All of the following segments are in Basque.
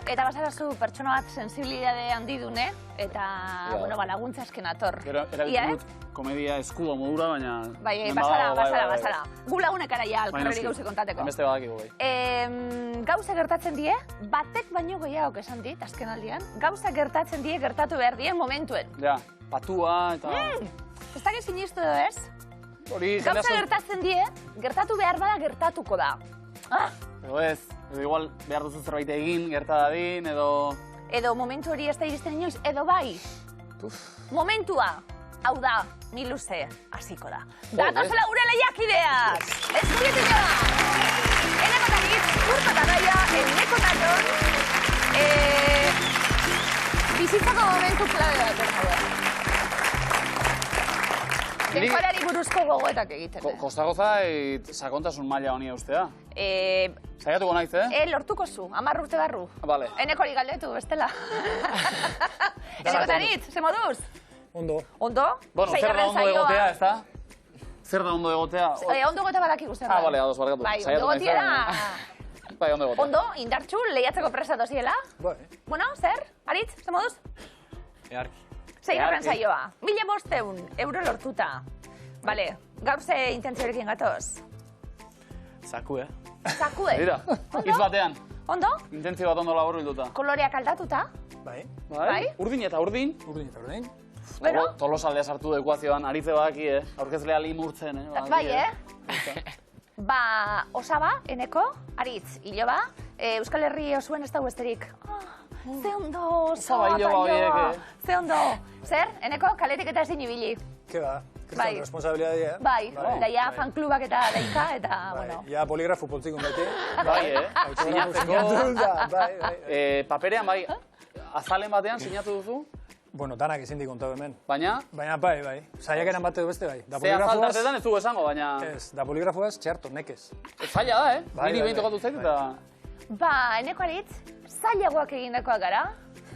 Eta bazara zu pertsona bat sensibilidade handidune, eta, bueno, laguntza esken ator. Erabiltzen dut komedia eskudo modura, baina... Bai, bazara. Gu lagunek ara ja, alkarreri gauze kontateko. Beste badakigu, bai. Gauza gertatzen die, batek baino gehiago esan dit, azken aldian, gauza gertatzen die, gertatu behar dien momentuen. Ja, patua eta... Ez dakit sinistu edo ez? Gauza gertatzen die, gertatu behar bada gertatuko da. Edo ez, edo igual behar duzu zerbait egin, gerta dadin, edo... Edo momentu hori ez da iristen inoiz, edo bai. Momentua, hau da, miluze, hasiko da. Datozela gure lehiakideak! Eskubietila! Eneko eta nit, Urko eta Gaia, Eneko eta Jon, bizitzako momentu klabe bat, ernagoa. Denparari buruzko gogoetak egiten. Kostagoza, sakontasun maila honia ustea. Saiatuko naiz, Lortuko zu, 10 urte barru. Vale. Eneko hori galdetu, bestela. Eneko eta nit, ze moduz? Ondo. Ondo? Bueno, zer da ondo egotea, ez da? Zer da ondo egotea? Ondo egotea badaki guztien. Bale, ados, barkatu. Bai, ondo egotea... Bai, ondo egotea. Ondo, indartxu, lehiatzeko prestatu ziela. Bai. Bueno, zer? Aritz, ze moduz? Earki. Zeigarren saioa. 1.500 euro lortuta. Bale, gaur ze intentziorekin gatoz? Zaku, Zaku, Dira, hitz batean. Ondo? Intentzio bat ondo laburu bilduta. Koloreak aldatuta. Bai. Bai? Urdin eta urdin. Urdin eta urdin. Bueno? Tolosaldea sartu da ekuazioan, aritze badaki, aurkezlea limurtzen, Bai, Ba, osaba, Eneko, Aritz, Iloba, Euskal Herri osuen ez dago esterik. Ze ondo, osaba eta Iloba. Ze ondo. Zer, Eneko, kaletik eta ezin ibili. Ke ba, kristal responsabilidade, Bai, daia fanklubak eta daika, eta, bueno. Ja, poligrafu poltzikun beti. Bai, Sinatzeko. Bai. Paperean, bai, azalen batean sinatu duzu? Bueno, danak ezin dik kontau hemen. Baina? Baina, bai. Saiakeran bat edo beste, bai. Ze azaltartetan ez dugu esango, baina... Ez, da poligrafuaz, txarto, nekez. Zaila da, Niri behin tokatu zait eta... Ba, Eneko Aritz, zailagoak egindakoak gara.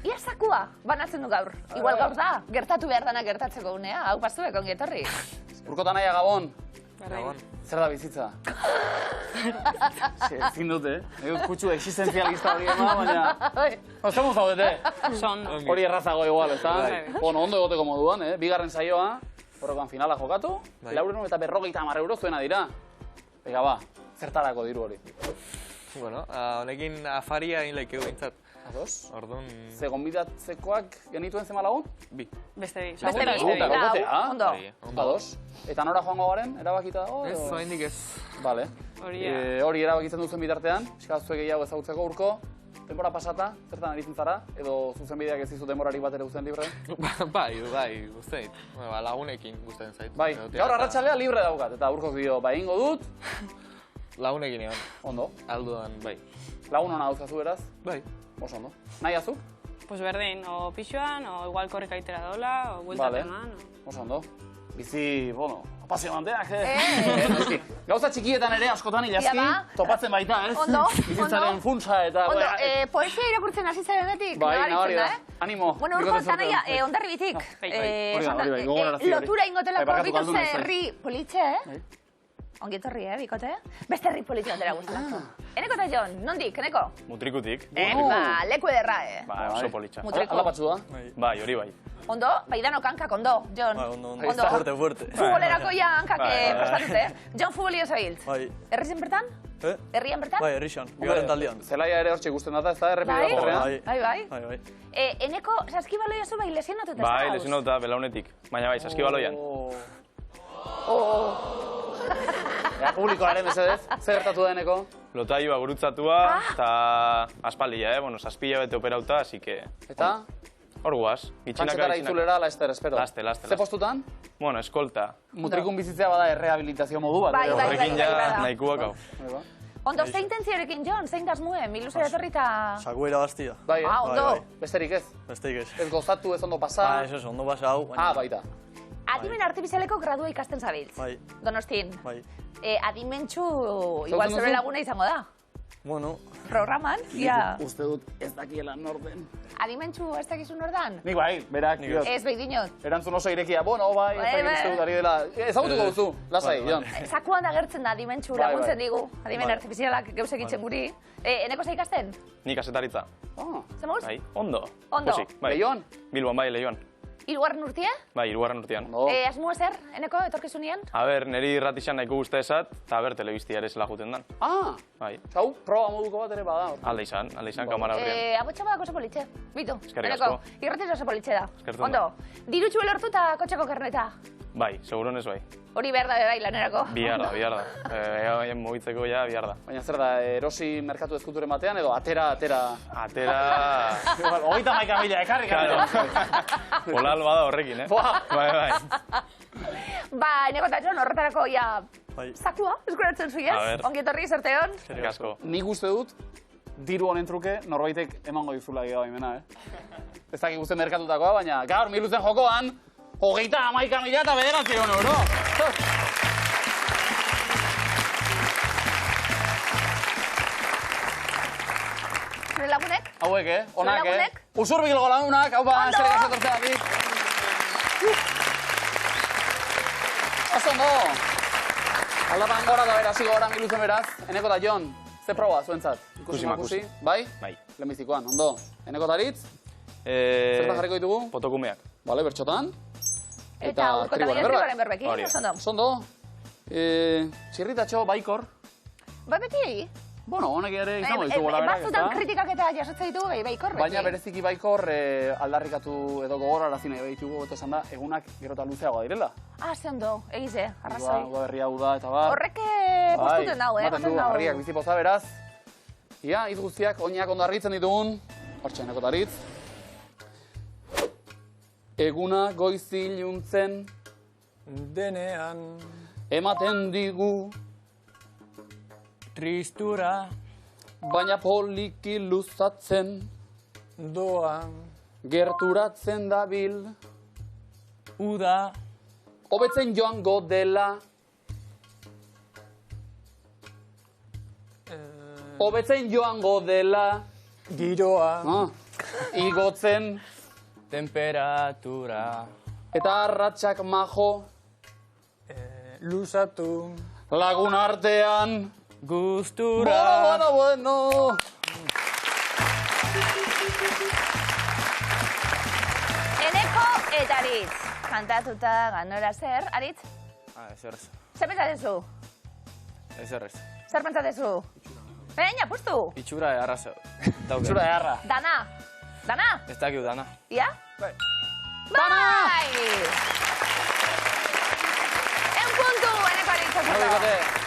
Ia sakua, banatzen du gaur. Igual gaur da, gertatu behar dana gertatzeko unea. Hau pastuek ongi etorri. Urkotan naia Gabon. Gabon. Zer da bizitza? Ezin dute, kutsu existenzialista hori ema, baina... Zer zaudete? Hori errazago igual, ez da? Bueno, ondo egoteko moduan, bigarren saioa, horrekoan finala jokatu, 400 eta 50 euro zuena dira. Ega ba, zertarako diru hori. Bueno, honekin afaria egin laikeu bintzat. Ados? Orduan... Ze gonbidatzekoak genituen zema lagun? Bi. Beste bi. Ondo. Ados? Eta nora joango garen, erabakita dago? Ez, oraindik ez. Bale. Hori erabakitzen duzen bitartean, eskazue gehiago ezagutzeko Urko. Denbora pasata, zertan aritzen zara? Edo zuzenbideak ez dizu denborarik bat ere uzten libre? Bai, guztain. Lagunekin guztain zait. Bai, gaur arratsalea libre daukat, eta Urkok dio, bai, ingo dut. Lagunekin egon. Ondo. Alduan, bai. Lagun hona dauzkazu beraz? Bai. Oso ondo. Nahi azuk? Pues berdin, o pixuan, o igual korrika itera dola, o bueltapen man. Oso ondo. Bizi, bueno, apasionanteak, Gauza txikietan ere askotan ilaski, topatzen baita, ez? Ondo, bizitzaren funtsa eta... Ondo, poesia irakurtzen hasi zarenetik? Bai, nabari da. Animo. Bueno, Urko, tanaia, ondarri bitik. Lotura ingotelako bituz herri politxe, Ongi etorri, bikote? Beste herri politxe batera guztelako. Eneko eta Jon, nondik, Eneko? Mutrikutik. Leku ederra, Ba, oso politxa. Ala batzu da? Bai, hori bai. Ondo, bai danok hankak, ondo, Jon. Ondo. Fuerte. Futbolerako ja hankak prestatute. Jon futbolio zabiltz. Bai. Herrizien bertan? Herrian bertan? Bai, herrixan. Bigarren taldean. Zelaia ere hortxe ikusten data, ez da, errepide Bai. Eneko, saskibaloia zu bai lesionatuta? Bai, lesionatuta, belaunetik. Baina bai, saskibaloian. Publikoaren mesedez, zer gertatu da Eneko? Lotailua gurutzatua, eta aspaldia, bueno, 7 hilabete operauta, así que... Eta? Hor guaz. Kantxetara itzulera, laster, espero. Laste. Ze postutan? Bueno, eskolta. Mutrikun bizitzea bada errehabilitazio modu bat. Horrekin ja nahikuak hau. Ondo, zein tentziorekin, Jon? Zein dasmue? Miluze etorri eta... Sakuera bastia. Bai, ondo. Besterik ez? Besterik ez. Ez gozatu, ez ondo pasa. Ba, ez ondo pasa hau. Baita. Adimen artifizialeko gradua ikasten zabiltz. Bai. Donostin. Bai. Adimentxu, igual zure laguna izango da. Bueno, Programan, ja. Uste dut ez dakiela norden. Adimentsu ez dakizu nordan? Nik bai, berak, diot. Ez behi dinot. Erantzun oso irekia, bueno, bai, ez dakit uste dut ari dela. Ezagutuko duzu, lasai, Jon. Zakuan agertzen da adimentsu laguntzen digu. Adimen artifizialak geuz egitzen guri. Eneko ze ikasten? Nik azetaritza. Zer moguz? Bai, ondo. Ondo. Pozik, bai. Leioan? Bilbon, bai, Leioan. Hirugarren urtia? Bai, hirugarren urtean. Asmoa zer, eneko, etorkizunean? A ber, niri irratixan nahiko guzti esat, eta ber, telebiztia ere zela juten dan. Bai. Hau, proba moduko bat ere bada. Alde izan, kamara horrean. Abotxa badako oso politxe. Bitu, Eskerrik eneko, asko. irratiz oso politxe da. Eskertu Ondo, dirutxu lortu eta kotxeko karneta. Bai, seguronez bai. Hori behar da bai lanerako. Bihar da. Mogitzeko ja, bihar da. Baina zer da, erosi merkatu ezkuturen batean edo atera... Atera... 31.000 ekarri, Hola alba da horrekin, Bai. Ba, eneko eta Jon, horretarako ja... bai. Zakua, eskuratzen zuiez. A ber. Ongi etorri, sorteon. Eskerrik asko. Nik uste dut, diru honen truke norbaitek emango dizula gigabaimena, Ez dakik guzti merkatutakoa, baina gaur miluzen jokoan, 31.000 eta 900 euro. Zure lagunek? Hauek, onak, lagunek? Usurbilgo lagunak, hau ba, Ondo! eskerrik asko tortzeagatik. Oso ondo! Aldapan gora da beraz, gora miluzen beraz. Eneko eta Jon, ze proba zuentzat? Ikusi. Bai? Bai. Lehenbizikoan, ondo. Eneko eta Aritz, zertan jarriko ditugu? Potokumeak. Bale, bertxotan. Eta trigoren berbekin, Hori da. oso ondo. Oso ondo. Txirritatxo, baikor. Ba beti? Bueno, honek ere izango ditugu berak, Batzutan kritikak eta jasotzen ditugu baikor beti. Baina bereziki baikor aldarrikatu edo gogorarazi nahi ditugu, eta esan da, egunak gero eta luzeagoa direla. Ze ondo, egize, arrazoi. Uda berria hau da, eta bar. Horrek postuten dau, Ematen du, harriak bizipoza beraz. Ia, hitz guztiak, oinak ondo argitzen ditugun. Hortxe, eneko taritz. Eguna goizi iluntzen Denean ematen digu, tristura baina poliki luzatzen doan gerturatzen dabil. uda Hobetzen joango dela, hobetzen joango dela, giroa igotzen temperatura eta arratsak majo luzatu lagun artean. gustura Bueno. Eneko eta Aritz. Kantatuta ganora zer, Aritz? Ezer ez. Zer pentsatezu? Ezer ez. Zer pentsatezu? Baina, pustu! Itxura arraza. Itxura eharra. Dana! Dana? Ez dakiu dana. Ia? Bai. Bai! Puntu, Eneko Aritz.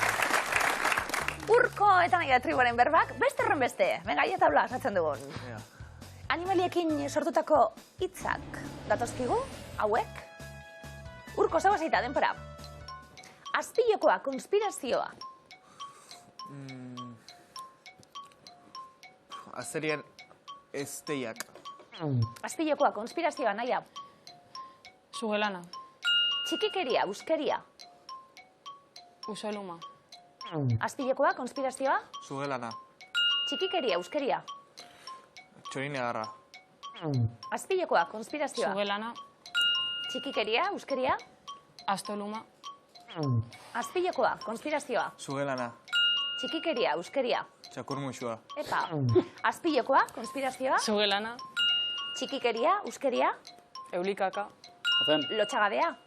Urko eta nahi triboren berbak, beste horren beste. Venga, ia tabla, esatzen dugun. Animaliekin sortutako hitzak datozkigu, hauek. Urko, zau azeita, denpora. Azpilekoa, konspirazioa. Azerien esteiak. Azpilekoa, konspirazioa, naia. Sugelana. Txikikeria, uskeria. Usoluma. Azpilekoa, konspirazioa. Zugelana. Txikikeria, uskeria. Txorine garra. Azpilekoa, konspirazioa. Sugelana. Txikikeria, uskeria. Astoluma. Azpilekoa, konspirazioa. Zugelana. Txikikeria, uskeria. Txakur muxua. Epa. Azpilekoa, konspirazioa. Sugelana. Txikikeria, uskeria. Eulikaka. Hazen. Lotxagadea.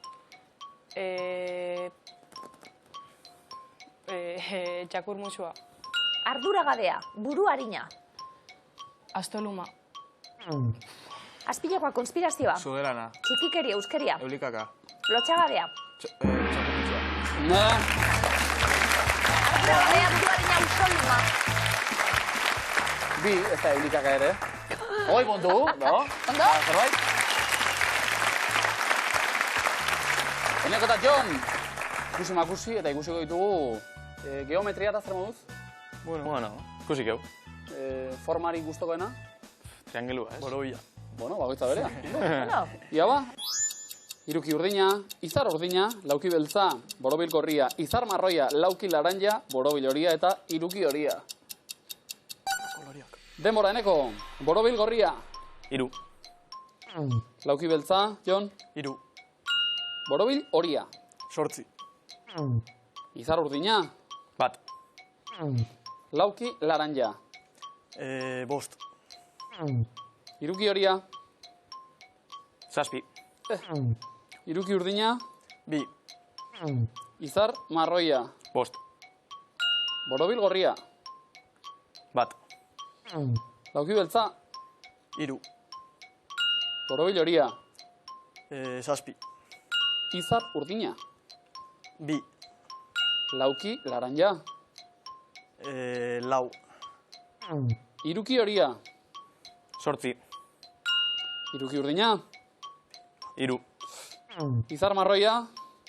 Txakur musua. Arduragadea, buru harina. Astoluma. Azpilekoa, konspirazioa. Zugelana. Txikikeria, uskeria. Eulikaka. Lotxagadea. Txakur muxua. Arduragadea, buru harina, usoluma. Bi, ez da eulikaka ere. Hoi puntu, no? Ondo? Zerbait? Eneko eta Jon, ikusi eta ikusiko ditugu geometria eta zer moduz? Bueno, ikusik eu. Formari gustokoena? Triangelua, ez? Borobila. Bueno, bagoitza berea. Bueno. Ia ba, iruki urdina, izar urdina, lauki beltza, borobil gorria, izar marroia, lauki laranja, borobil horia eta iruki horia. Denbora, eneko. Borobil gorria. 3. Lauki beltza, Jon. 3. Borobil horia. 8. Izar urdina. 1. Lauki laranja. 5. Iruki horia. 7. Iruki urdina. 2. Izar marroia. 5. Borobil gorria. 1. Lauki beltza. 3. Borobil horia. 7. Izar urdina. 2. Lauki laranja. 4. Iruki horia. 8. Iruki urdina. 3. Izar marroia.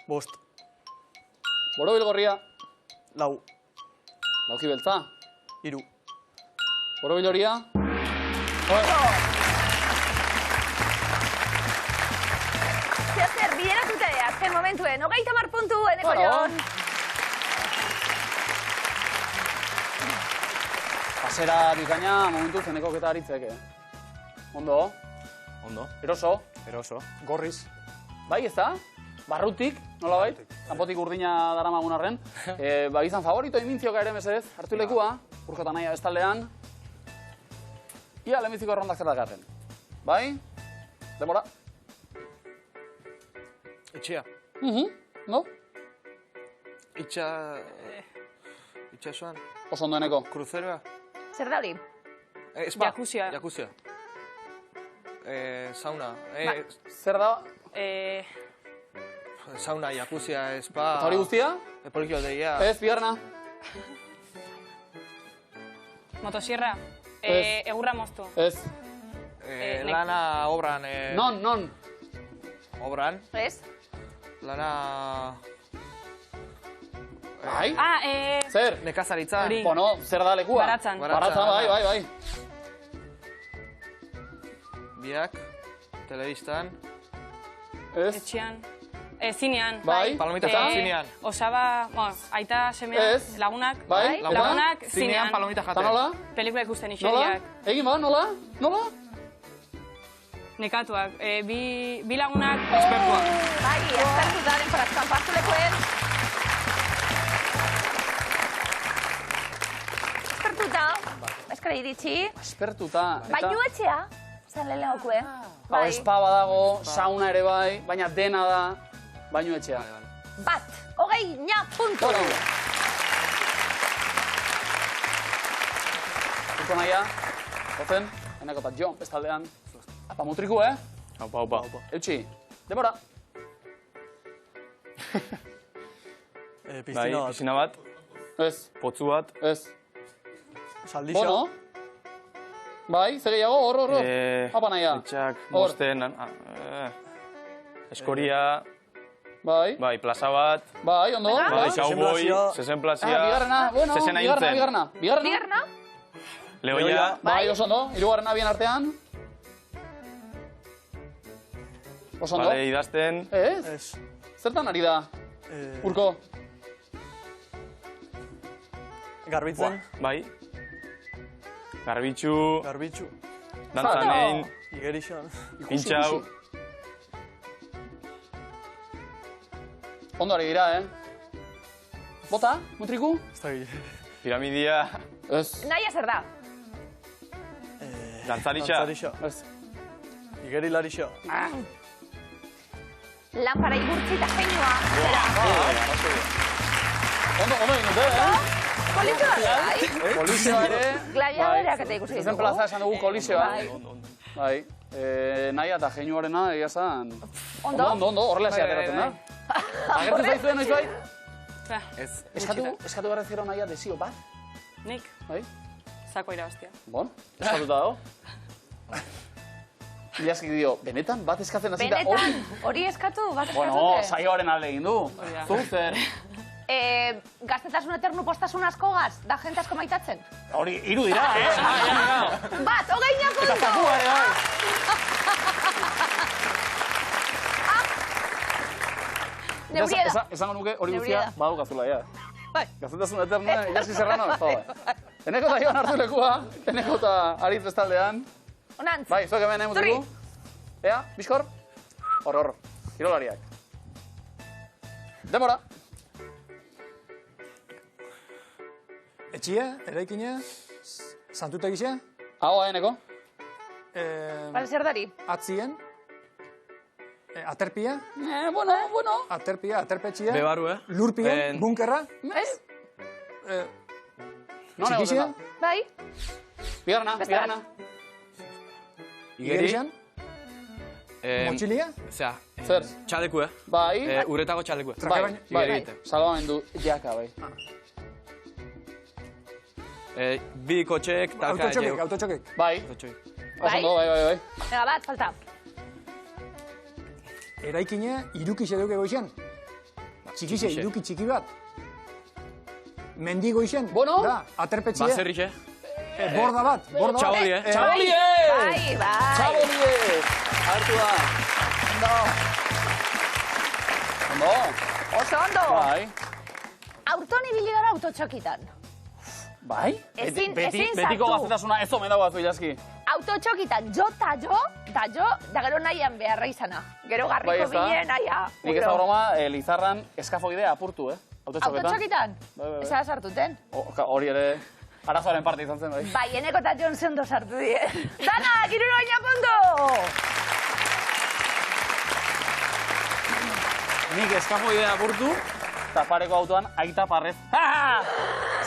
5. Borobil gorria. 4. Lauki beltza. 3. Borobil horia. Zer, bideratuta azken momentuen. 30 puntu, eneko Bueno. Jon. Pasera bikaina momentu zeneko keta aritzek, Ondo, Ondo. eroso, Eroso. gorriz. Bai, ez da? Barrutik, nola bait? Kanpotik urdina daramagun arren. Ba, izan favorito imintioka ere mesedez, hartu lekua, urkota naia bestaldean. Ia, lehenbiziko errondak zer dakarren. Bai? Demora? Etxea. No? Itxasuan. Oso ondo eneko. Kruzeroa. Zer da hori? Spa. Jakuzia. Jakuzia. Sauna. Zer da? Sauna, jakuzia, spa. Eta hori guztia? Polikio aldeia. Ez, bigarna. Motosierra. Ez. Egurra moztu. Ez. Lana obran. Non. Obran. Ez? Lana... Bai? Zer. Nekazaritza. Hori. Bueno, zer da lekua? Baratzan. Baratzan, bai. Biak. Telebistan. Ez. Etxean. Zinean. Bai. Palomita Eta? jaten zinean. Osaba, aita semea, Ez. lagunak. Bai. Eta? Lagunak Zinean zinean. palomita Eta jaten. nola? Pelikula ikusten Nola? iseriak. Egin ba, nola? Nekatuak. Bi lagunak. Espertuak. Bai, ezpertuta denporak kanpartu lekuen. Ezpertuta, eskara iritsi. Espertuta. Bainu etxea, zan lehenokue. Hau espa badago, sauna ere bai, baina dena da bainu etxea. Bat, 20 puntu. Bueno. Urko naia, gozen, eneko eta Jon, bestaldean. Apa mutriku, Aupa. Eutxi, demora. Piztina bat. Piscina bat, Ez, potzu bat. ez. Saldixa. Bono. Bai, zer gehiago, hor. Apa naia. Etxak, Hor. mosten, eskoria, Bai, plaza bat, bai, ondo. cowboy, Zezenplazia. zezenplazia, Bigarrena, bueno, zezena hiltzen, bigarrena. Bigarna, lehoia, Bai, oso ondo, hirugarrena bien artean. Oso ondo. bale idazten, Ez, Ez. zertan ari da, Urko? Garbitzen. bai, garbitxu, Garbitxu. dantzanein, Igerixan. pintxau, Ondo ari dira, Bota, mutriku? Ez da gile. piramidia, Ez, naia zer da? dantzaritxa, Dantzarixa. ez. Igerilarixa. Lanpara igurtzi eta jeinua. Zera, Ondo egin dute, kolizioa bai. Kolizioa ere. Gladiadoreak eta ikusi Zezen ditugu. plaza esan dugu kolizioa. Bai. Bai. Naia eta jeinuarena, egia zan. Ondo? Ondo, horrela Bai, ateratzen da. bai. Agertu zaizuen, noiz bai? Ez. Eskatu garrazero naia desio bat. Nik, Bai? zako irabaztia. Bon, eskatuta dago. Ilaskik dio, benetan bat eskatzen hasita hori? Benetan, hori eskatu, bat Bueno, eskatzute. saioaren alde egin du. Hori da. Zu zer? Gaztetasun eternu postasun askogaz, da jente asko maitatzen. Hori, hiru dira, Bat, 20 puntu! Eta zakua ere, bai. Neuria da. Esango nuke hori Neuria guztia, da. badukazula, ja. Bai. Gaztetasun eternu, Ilaski Serrano, ez da, bai. Eneko eta Iban hartu lekua, Eneko eta Aritz bestaldean. Onantz. Bai, zuek hemen mutiku. Ea, bizkor. Hor, kirolariak. Demora. Etxia, eraikina, santutegizia. Hau, Eneko. Bale, zer dari? Atzien. Aterpia. Bueno. Aterpia, aterpetxia. Bebaru, Lurpia, bunkerra. Ez? Txikizia. Bai? Bigarna. Igerixan. Motxilia. Osea, Zer? txaleku, Bai. Uretako txaleku. Bai. Salvamendu jaka, bai. Bi kotxeek, talka Autotxokek. Bai. Osondo, bai. Ega bat, falta. Eraikina, irukixe duke goixen. Txikixe, iruki txiki bat. Mendi goixen. Bueno. Da, aterpetxia. Baserrixe. Borda bat. Txabolie. Bai. Txabolie. Hartu da. Ondo. Oso ondo. Bai. Auton ibili gara autotxokitan. Bai? Ezin Betiko sartu. gaztetasuna ez omen dago azu ilaski. Autotxokitan da gero nahian beharra izana. Gero garriko Bai, ez da. bine naia. Nik ez da broma, Lizarran eskafoidea apurtu, Autotxoketan. Autotxokitan? Bai. Ez da sartuten? Hori ere, arazoaren parte izan zen, bai. Bai, Eneko eta Jon ondo sartu die. Danak, 60 puntu! Nik eskafoidea apurtu, eta pareko autoan aita parrez. Ha!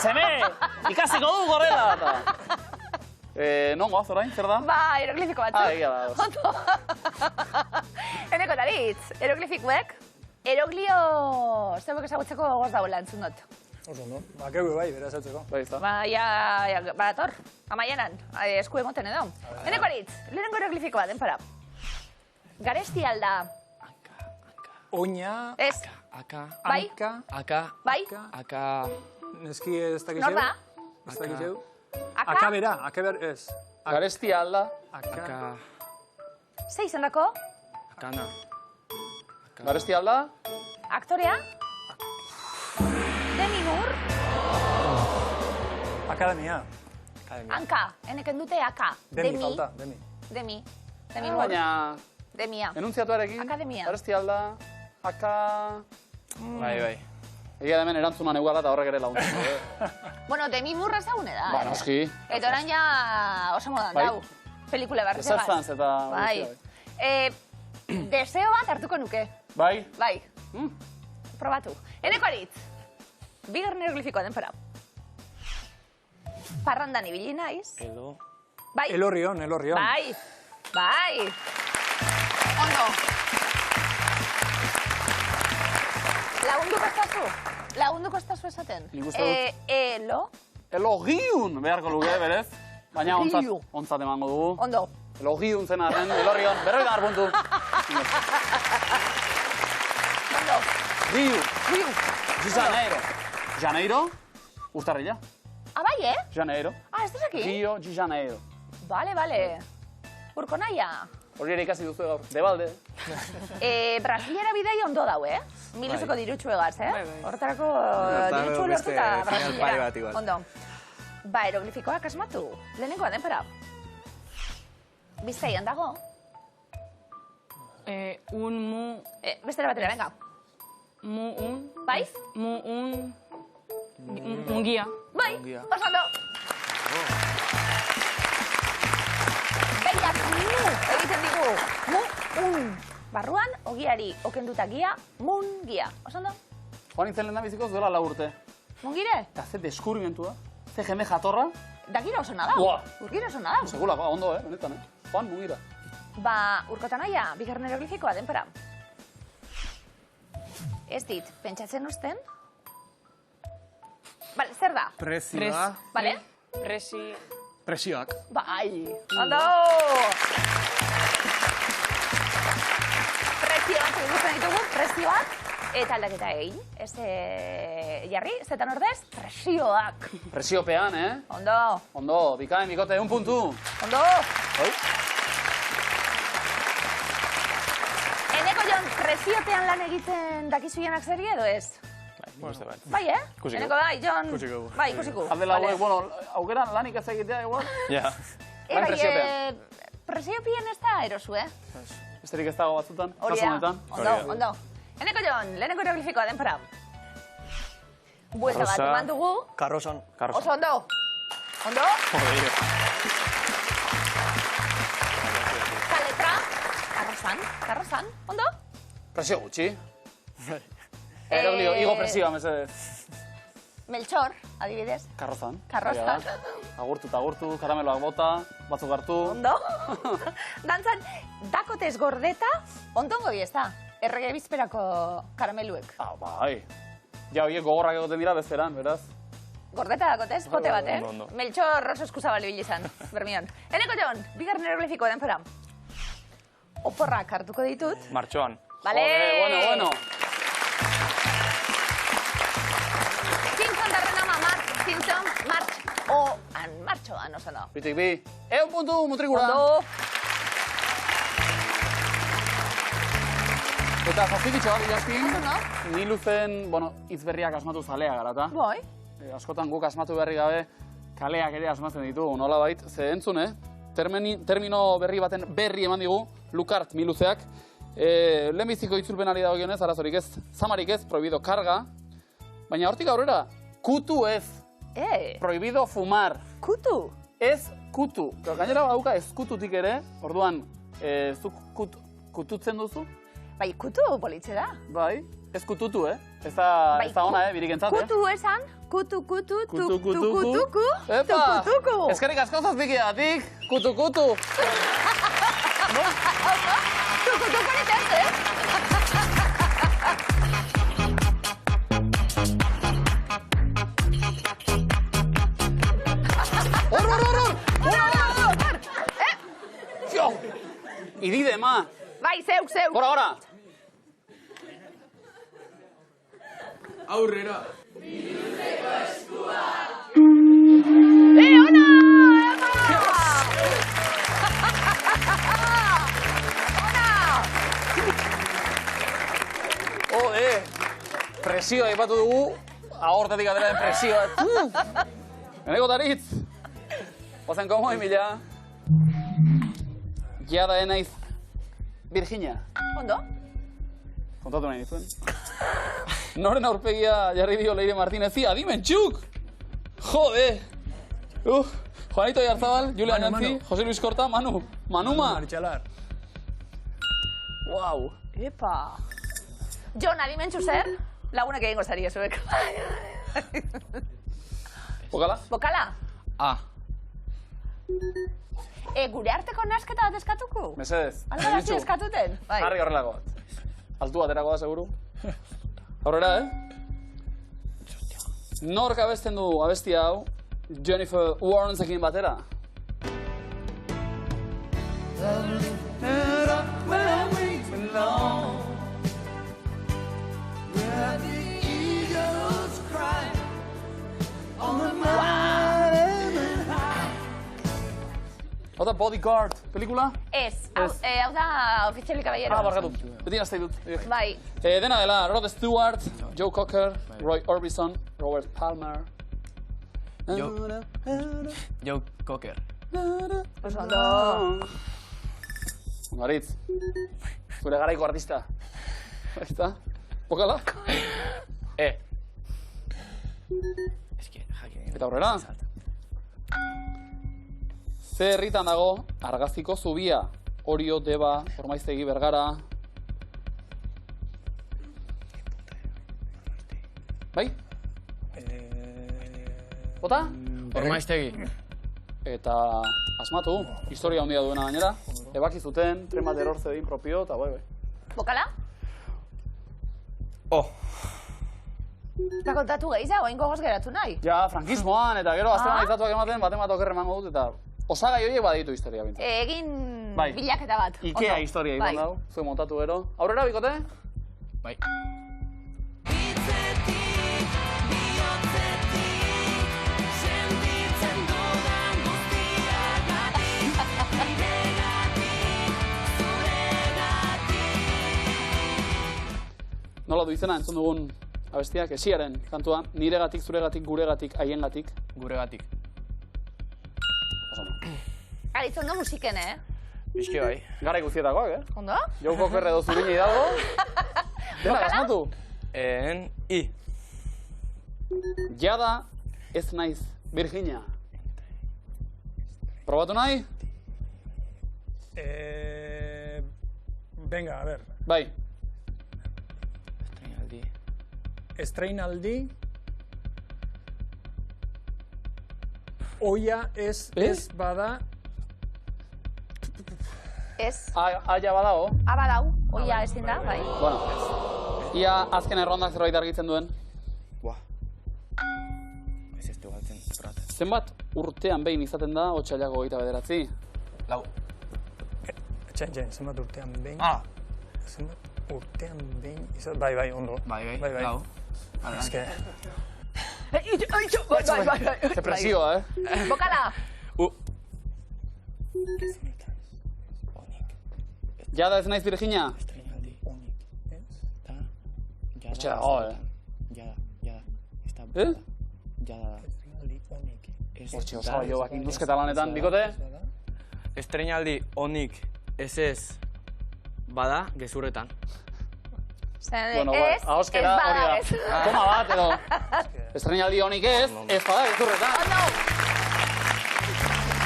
Seme! Ikasiko du gorrela! Non goaz orain, zer da? Ba, eroglifiko batzuk. Egia da. Ondo. Eneko eta Aritz, eroglifikuek, eroglio zeuek ezagutzeko goz dauela entzun dut. Oso, no? Bakeu bai, bera zautzeko. Bai, ez da. Ba, barator, amaienan, esku emoten edo. Eneko Aritz, lehenengo eroglifiko bat, denpara. Garesti alda. Oina. Ez. Aka. Bai. Aka. Bai. Aka. Neski ez dakizeu. Nor da? Ez dakizeu. Aka? Akaber ez. Garesti alda. Aka. Ze izan dako? Akana. Garesti alda. Aktorea? Demi Moore? Akademia. Hanka, eneken dute aka. Demi falta, Demi. Demi Moore. Baina, Demia. enuntziatuarekin. Akademia. Garesti alda. Aka. Bai. Egia da hemen erantzuna neugala eta horrek ere laguntzen. Bueno, Demi Moore ezagune da. Ba, noski. Eta orain ja oso modan Bai. dau. Pelikula berri Esertzanz eta... Bai. Deseo bat hartuko nuke. Bai. Bai. Probatu. Eneko Aritz. Bigarren eroglifikoa denpara. Parrandan ibili naiz. Edo. Bai. Elorrion. Bai. Ondo. Lagunduko estazu esaten. Nik uste dut. Elo. Elogiun beharko luke, berez. Baina ontzat emango dugu. Ondo. Elogiun zen arren, elorrion. Berroi da puntu. Ondo. Riu. Janeiro. Uztarrila. Bai, Janeiro. Ez desaki? Rio de Janeiro. Bale. Urko naia. Hori ere ikasi duzu gaur. Debalde. Brasiliara bidei ondo dau, Miluseko dirutxu egaz, Bai. Hortarako Hortarako dirutxu beste lortuta final pare bat Brasiliara. igual. Ondo. Ba, eroglifikoak asmatu. Lehenengoa denpara. Bizkaian dago. Un mu... Bestera batera, venga. Bai? Mungia. Bai, Mungia. oso ondo. Behiak egiten digu. Barruan, ogiari okenduta gia, mungia. Oso ondo? Joan nintzen lehen da bizikoz duela 4 urte. Mungire? Eta ze deskubrimentua. Ze jende jatorra. Dagira oso nadau. Buah. Urgira oso nadau. Segulako, ondo, benetan, Joan, mugira. Ba, urkotan aia, bigarren eroglifikoa denpara. Ez dit, pentsatzen usten. Bale, zer da? Presioa. Bale? Presioak. Bai. Ondo! Presioak ikusten ditugu, presioak. Eta aldaketa egin. Ez jarri, zetan ordez, presioak. Presiopean, Ondo. Ondo, bikain, bikote, 1 puntu. Ondo. Oi? Eneko Jon, presiopean lan egiten dakizuienak zeri edo ez? Bai, Eneko bai, Jon. Bai, ikusiku. Aldela hauek, bueno, aukeran lanik ez egitea, igual. Ja. Presiopean. Presiopean ez da erosu, Besterik ez dago batzutan, Hori kasu da, honetan. ondo. Eneko Jon, leheneko hieroglifikoa denpora. Buelta bat eman dugu. Karrozan. Oso ondo. Ondo? Kaletra. Karrozan. Ondo? Presio gutxi. Eroglio, igo presioa, mesedez. Meltxor, adibidez. Karrozan. Agurtu, karameloak bota, batzuk hartu. Ondo? Dantzan, dakotez gordeta, ondongo di ez da. Errege bizperako karameluek. Bai. Ja, horiek gogorrak egoten dira bezperan, beraz. Gordeta dakotez, jote bat, Ondo. Meltxor oso eskuzabali bilizan, bermion. Eneko Jon, bigarren eroglifikoa denpora. Oporrak hartuko ditut. Martxoan. Bale! Bueno. Simpson darren ama, martxoan, oso no. Bitik bi. Puntu, mutrikura. Ondo. Eta zazpikitxo bat, Iazkin. Ondo, no? Ni luzen, hitz berriak asmatu zalea garata. Bai. Askotan guk asmatu berri gabe, kaleak ere asmatzen ditugu, nola bait. Ze entzun, termino berri baten berri eman digu, Lukart miluzeak. Lehenbiziko itzulpenari dagokionez, arazorik ez, zamarik ez, prohibido karga. Baina hortik aurrera, kutu ez. Prohibido fumar. Kutu? Ez kutu. Gainera badauka ez kututik ere, orduan, zuk kututzen duzu? Bai, kutu politxe da. Bai, ez kututu, Ez da ona, birikentzat, Kutu esan, kutu, tukutuku. Epa! Eskerrik asko zazpikiagatik, kutu. Tukutuku nitez, Hor! Fio! Idide, ma! Bai, zeuk. Gora! Aurrera! Ona! Presioa ipatu dugu, ahortatik atera den presioa. Eneko taritz! Ozen komo, Emilia. Jada enaiz Virginia. Ondo? Kontatu nahi nizuen. Noren aurpegia jarri dio Leire Martinezi, adimen txuk! Jode! Juanito Yarzabal, Julia Nantzi, Jose Luis Korta, Manuma! Martxalar. Wow! Epa! Jon, adimentxu zer? Lagunak egingo zari ezuek. Bokala? Bokala? Gure arteko nasketa bat eskatuko? Mesedez. Algarazio eskatuten? Harri horrelako bat. Altu aterako da, seguru. Aurrera, Nork abesten du abestia hau Jennifer Warrensekin batera? Hau da Bodyguard, pelikula? Ez, hau da Ofizialik Caballero. Barkatu, beti nazte dut. Bai. Dena dela, Rod Stewart, Joe Cocker, Roy Orbison, Robert Palmer. Joe Cocker. Oso ondo. Ongaritz, zure garaiko artista. Baizta? Bokala? Eta aurrera? Ze herritan dago Argaziko zubia, Orio, Deba, Ormaiztegi, Bergara. Bai? Bota? Ormaiztegi. Eta asmatu, historia handia duena gainera. Ebaki zuten, tren bat erortze egin propio, eta bai. Bokala? Eta kontatu gehiago, oin gogoz geratu nahi. Ja, frankismoan, eta gero azten analizatuak ematen, baten bat okerre emango dut, eta osagai horiek baditu historia bintzen. Egin bilaketa bat. Ikea historia egin dago, zuen montatu gero. Aurrera, bikote? Bai. Nola du izena entzun dugun abestiak, esiaren kantua, niregatik, zuregatik, guregatik, haiengatik. Guregatik. Aritz, ondo musiken, Bizki bai. Gara ikuzietakoak, Ondo? Joko kerre edo zurine hidalgo. Dena, asmatu. I. Jada ez naiz Virginia. Probatu nahi? Venga, a ver. Bai. Estreinaldi. Oia ez bada. Ez. Aia badago. Abadau, oia ezin da, bai. Bueno, ia azken errondak zerbait argitzen duen. Buah. Ez ez dugaltzen, prat. Zenbat urtean behin izaten da otsailako 29? Lau. Txen, zenbat urtean behin. Zenbat urtean behin izaten. Bai, ondo. Bai, lau. Ez que... Bai. Depresioa, Bokala. Jada ez naiz Virginia? Hostia, Hortxe, osaba jo, bak induzketa lanetan, bikote? Estreinaldi onik ez bada gezurretan. Bueno, ahoskera hori da. Koma bat, edo. Estreinaldi honik ez bada gezurretan.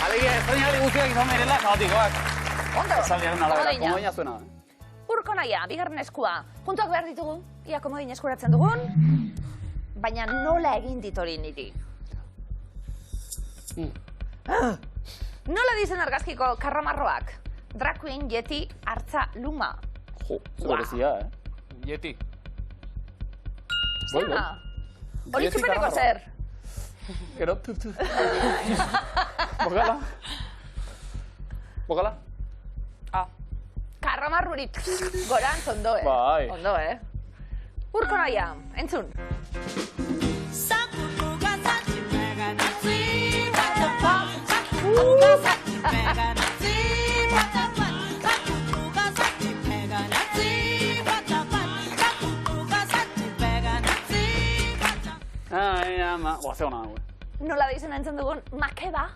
Alegia, estreinaldi guztiak izan merela kaotikoak. Ondo. Esaldiaren arabera, komodina zuena. Urko naia, bigarren eskua. Puntuak behar ditugu, ia komodin eskuratzen dugun. Baina nola egin dit hori niri? Nola dizen argazkiko karramarroak? Drag Queen, Yeti, Artza, Luma. Jo, zuberezia, Yeti. Zerna? Hori zupereko zer? Gero, Bokala? Karramarrurik gorantz ondo, Bai. Ondo, Urko naia, entzun. Ze hona, Nola dizen entzun dugun, Makeba,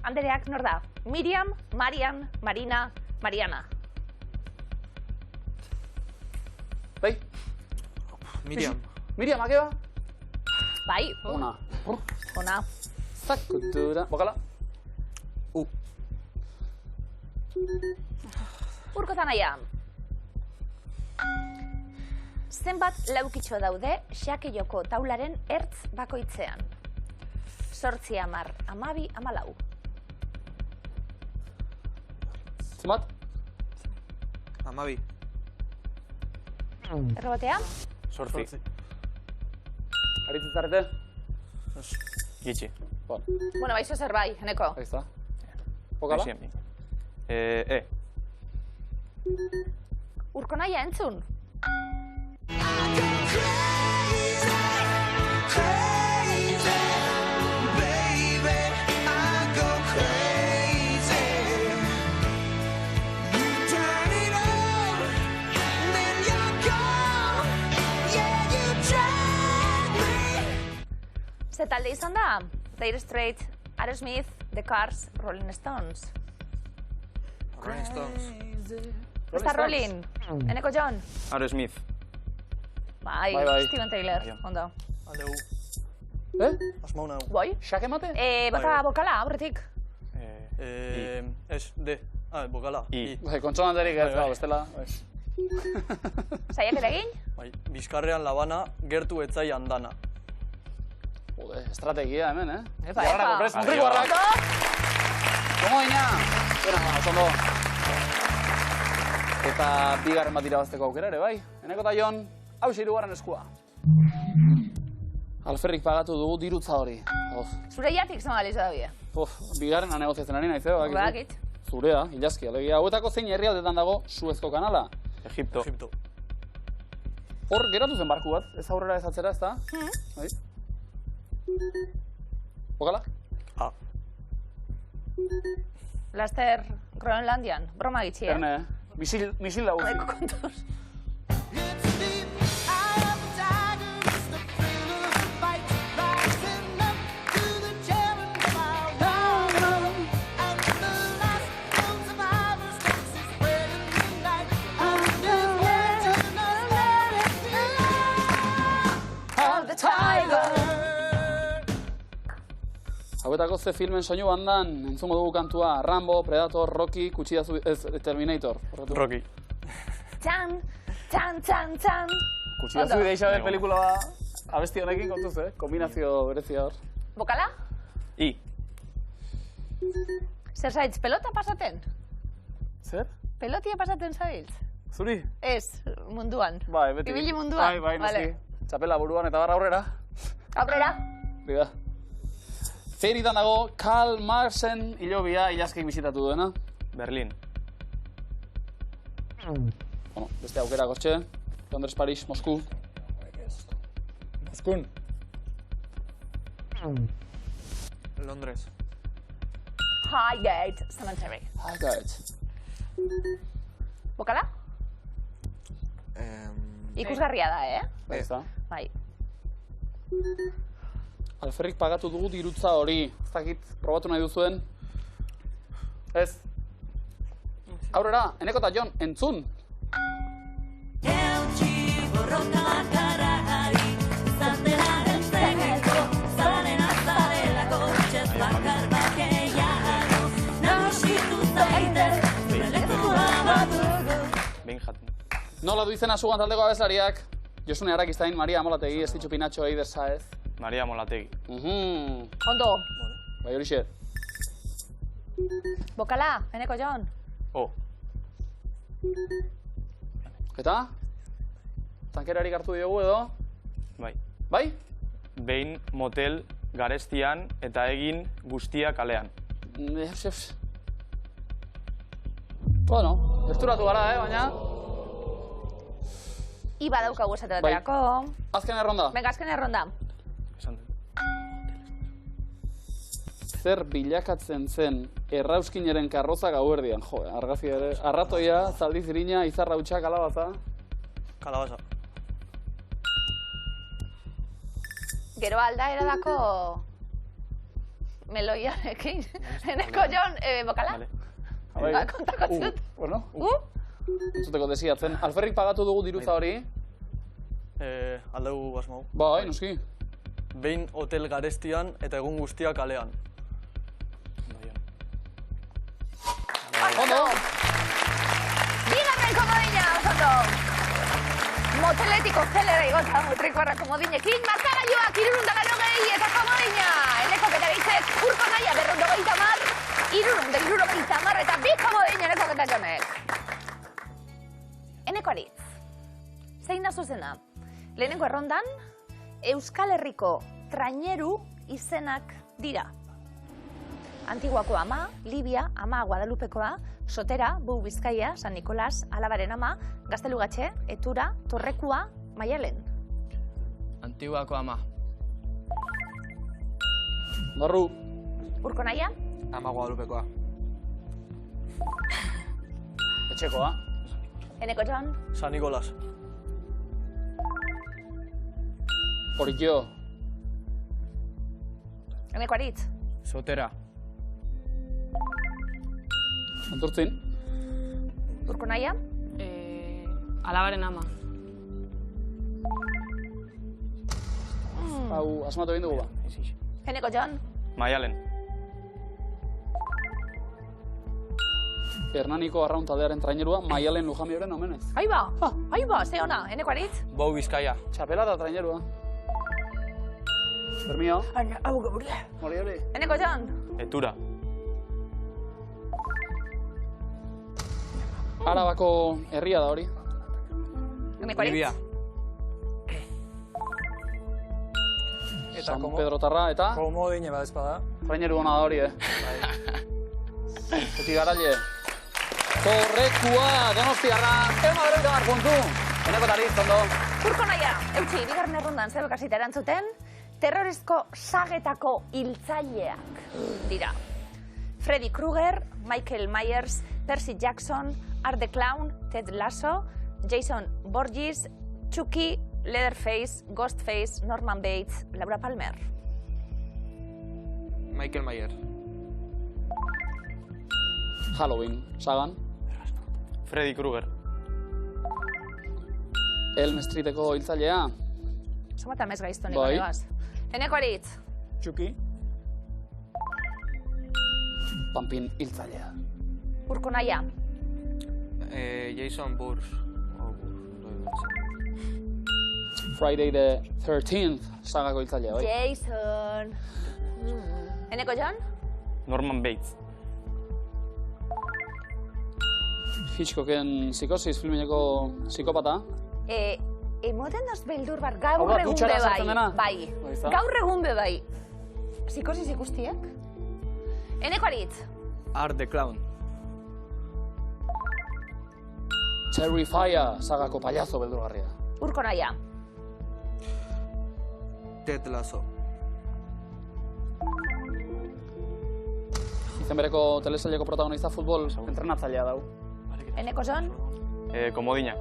Andereak nor da? Miriam, Marian, Marina, Mariana. Bai? Miriam. Miriam, Makeba? Bai. Ona. Zakutura. Bokala? Urko zanaia. Zenbat laukitxo daude xakeioko taularen ertz bakoitzean? 8, 10, 12, 14. Zenbat? 12. Errobatea? 8. Aritzen zarete? Gitxi. Bueno, baizo zer bai, eneko. Ahí está. Bokala? Urko naia entzun. Ze talde izan da? Dire Straits, Aerosmith, The Cars, Rolling Stones. Rolling Stones. Ez da Rolling? Eneko John? Aerosmith. Bai, Steven Taylor, ondo. Aldeu. Asmau nahu. Bai? Xak emate? Bata bokala, aurretik. Ez, bokala. I. Kontsonanterik ez da, bestela. Zaiak ere egin? Bai, Bizkarrean labana, gertu etzai andana. Jode, estrategia hemen, Epa, Jarranako prest, Enrique Komo dina! Bueno, oso Eta bigarren bat irabazteko aukera ere, bai? Eneko eta Jon, hauxe hirugarren eskua. Alferrik pagatu dugu dirutza hori. Zure jatik zama balizu da bide. Bigarren negoziatzen ari naizeo, Bakit. Zurea, ilazki, alegia. Hauetako zein herrialdetan dago Suezko kanala? Egipto. Hor, geratu zen barku bat, ez aurrera ez atzera, ez da? Bai. Bokala? Laster Groenlandian, broma gitxi, Erne, misil da guzti. Kontuz. Hauetako ze filmen soinu bandan, entzungo dugu kantua, Rambo, Predator, Rocky, Kutsidazu, ez, Terminator. Rocky. Txan, txan, txan, txan. Kutsidazu ideixa de pelikula abesti honekin kontuz, kombinazio berezia hor. Bokala? I. Zer zaitz, pelota pasaten? Zer? Pelotia pasaten zabiltz? Zuri? Ez, munduan. Bai, beti. Ibili munduan? Bai, noski. Txapela buruan eta barra aurrera. Aurrera? Bida. Feritan dago Karl Marxen hilobia ilaskik bizitatu duena. Berlin. Bueno, beste aukera gotxe. Londres, Paris, Mosku. Moskun. Londres. Highgate Cemetery. Highgate. Bokala? Ikusgarria da, Bai, ez da. Bai. Alferrik pagatu dugu dirutza hori. Ez dakit, probatu nahi duzuen. Ez. Aurrera, Eneko eta Jon, entzun! Behin jaten. Nola du izena zugan taldeko abeslariak? Josune Arakistain, Maria Molategi, Estitxo Pinatxo, Eider Saez. Maria Molategi. Ondo. Bai horixe. Bokala, Eneko Jon. O. Eta? Tankerarik hartu diogu edo? Bai. Bai? Behin motel garestian eta egin guztia kalean. Bueno, gerturatu gara, baina? Iba daukagu esate baterako. Azken erronda. Venga, azken erronda. Esan dut. Zer bilakatzen zen errauskineren karroza gauerdian. Jo, argazi ere. Arratoia, zaldi zirina, izarra hutsa, kalabaza. Kalabaza. Gero aldaera dako meloiarekin. Eneko Jon, bokala? Vale. Kontako zut. Bueno, entzuteko desiatzen. Alferrik pagatu dugu dirutza hori. Aldegu asmau. Bai, noski. Behin hotel garestian eta egun guztia kalean. Ondo! Bigarren komodina, oso. Moteletik hostelera igota mutrikuarra komodinekin, markagailuak 380 eta komodina! Eneko Ketaritzek, urko naia 250, 370 eta bi komodina Eneko Ketatxonek. Eneko Aritz, zein da zuzena? Lehenengo errondan, Euskal Herriko traineru izenak dira. Antiguako ama, Libia, ama Guadalupekoa, Sotera, Bou Bizkaia, San Nikolas, Alabaren ama, Gaztelugatxe, Etura, Torrekua, Maialen. Antiguako ama. Barru. Urko naia? Ama Guadalupekoa. Etxekoa. Eneko Jon? San Nikolas. Horio. Eneko Aritz? Sotera. Anturtzin. Urko naia? Alabaren ama. Hau, asmatu egin dugu ba. Eneko Jon? Maialen. Hernaniko arraun taldearen trainerua, Maialen Lujamioren omenez. Aiba, ze ona, Eneko Aritz? Bou Bizkaia. Txapela da trainerua. Bermio. Hau gaburia. Hori hori. Eneko Jon? Etura. Arabako herria da hori. Eneko Aritz? Libia. San Pedro Tarra eta Komodine bat ezpada. traineru ona da hori, Eti garaile. Torrekua, Donostiarra, 190 puntu. Eneko Aritz, ondo. Urko naia, eutxi, bigarren errondan zer bekasita erantzuten, terrorizko sagetako hiltzaileak dira. Freddy Krueger, Michael Myers, Percy Jackson, Art the Clown, Ted Lasso, Jason Voorhees, Chucky, Leatherface, Ghostface, Norman Bates, Laura Palmer. Michael Myers. Halloween, sagan. Freddy Krueger. Elm Streeteko hiltzailea. Zamata mez gaizto niko Bai. negaz. Eneko Aritz? Txuki. Pampin hiltzailea. Urko naia. Jason Bourne. Friday the 13th sagako hiltzailea, bai? Jason. Eneko Jon? Norman Bates. Hitchcocken Psicosis filmineko psikopata. Emoten doz beldur bat, gaur egun be bai. Gaur egun be bai. Psikosis ikustiek? Eneko Aritz? Art the Clown. Terrifier sagako payazo beldurgarria. Urko naia. Ted Lasso. Izen bereko telesaileko protagonista futbol entrenatzailea dau. Eneko Jon? Komodina.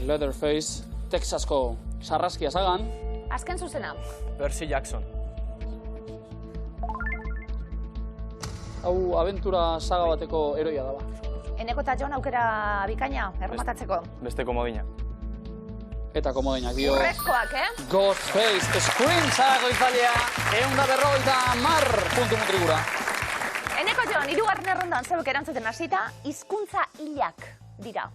Leatherface, Texasko sarraskia sagan. Azken zuzena. Percy Jackson. Hau abentura saga bateko heroia daba. Eneko eta Jon aukera bikaina, errematatzeko. Beste komodina. Eta komodinak dio... Urrezkoak, Ghostface, Scream sagako hiltzailea, 150 puntu mutrigura. Eneko Jon, 3. errondan zeuk erantzuten hasita, hizkuntza hilak dira.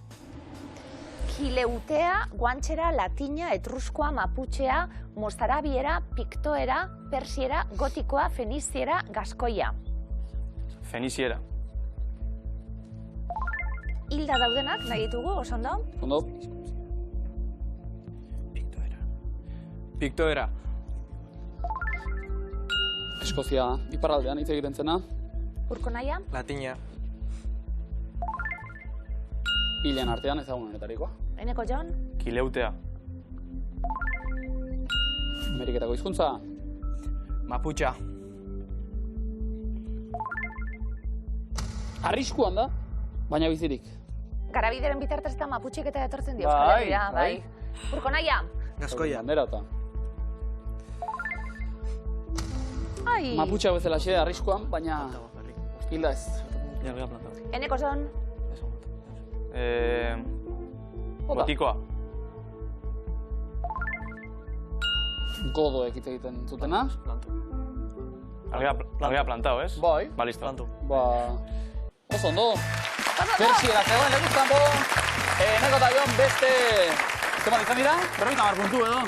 Kileutea, guantxera, latina, etruskoa, maputxea, mozarabiera, piktoera, persiera, gotikoa, feniziera, gaskoia. Feniziera. Hilda daudenak, nahi ditugu, oso ondo? Ondo? Piktoera. Eskozia iparraldean hitz egiten zena. Urko naia? Latina. Hilen artean ezagunenetarikoa. Eneko Jon? Kileutea. Ameriketako hizkuntza. Maputxa. Arriskuan da, baina bizirik. Garabideren bitartez eta maputxik eta etortzen dio. Bai. Urko naia? Gaskoia. Bandera eta. Ai. Maputxa bezala xe arriskuan, baina hilda ez. Eneko Jon? Gotikoa. Godoek hitz egiten zutena. Argia plantao, ez? Bai. Ba, listo. Ba... Oso ondo. Persiera zegoen leguzkan bo. Eneko eta Jon beste... Zemat izan dira? 50 puntu edo.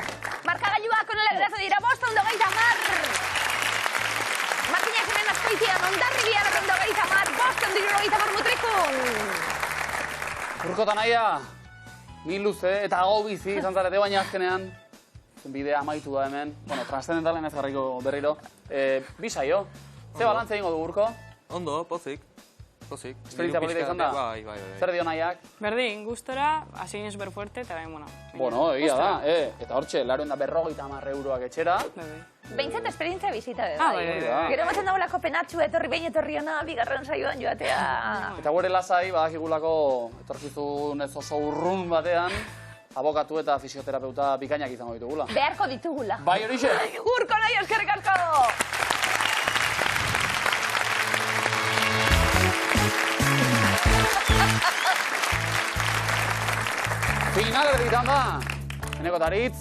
Markagailuak onola geratzen dira, 550. Martinak hemen azkoitian, Hondarribian 550, 550 mutrikun. Urko naia, ni luze eta go bizi izan zarete, baina azkenean bidea amaitu da hemen. Bueno, transcendentalen ez garriko berriro. Bi saio. Ze balantze egingo du, Urko? Ondo, pozik. Pozik. Esperientzia polita izan da? Bai. Zer dio nahiak? Berdin, gustora, hasi ginen superfuerte, eta bain, bueno. Bueno, egia da, eta hortxe, laroen da 50 euroak etxera. Behintzat esperientzia bizita be, bai. Gero maten dagoelako penatxu etorri behin etorri ona, bigarren saioan joatea. Eta gure lasai, badakigulako etorkizun ez oso urrun batean, abokatu eta fisioterapeuta bikainak izango ditugula. Beharko ditugula. Bai horixe? Urko nahi eskerrik asko! Final erditan da. Eneko eta Aritz.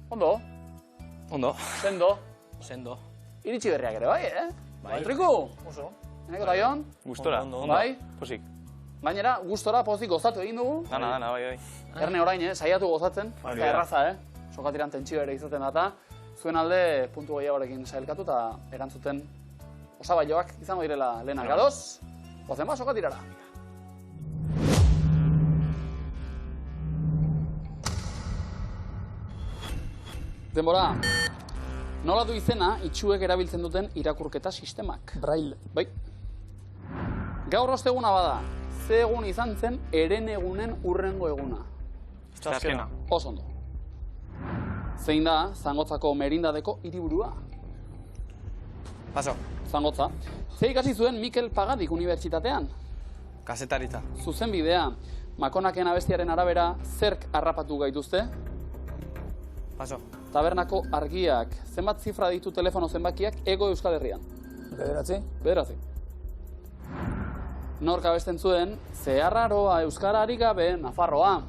Ondo. Ondo. Sendo. Iritsi berriak ere, bai, Bai, Triku? Oso. Eneko eta Jon? Gustora. Bai? Pozik. Gainera, gustora pozik gozatu egin dugu. Dana, bai. Erne orain, saiatu gozatzen. Bai. Erraza, Sokatiran tentsio ere izaten data. Zuen alde, puntu gehiagorekin sailkatu eta erantzuten osabaioak izango direla lehenak. Ados, gozen ba, sokatirara. Denbora, nola du izena itxuek erabiltzen duten irakurketa sistemak? Braille. Bai. Gaur osteguna bada, ze egun izan zen herenegunen urrengo eguna? Azkena. Oso ondo. Zein da Zangotzako merindadeko hiriburua? Paso. Zangotza. Ze ikasi zuen Mikel Pagadik unibertsitatean? Kazetaritza. Zuzenbidea. Makonaken abestiaren arabera, zerk harrapatu gaituzte? Paso. Tabernako argiak. Zenbat zifra ditu telefono zenbakiak Ego Euskal Herrian? 9. Nork abesten zuen, zeharraroa euskararik gabe Nafarroa.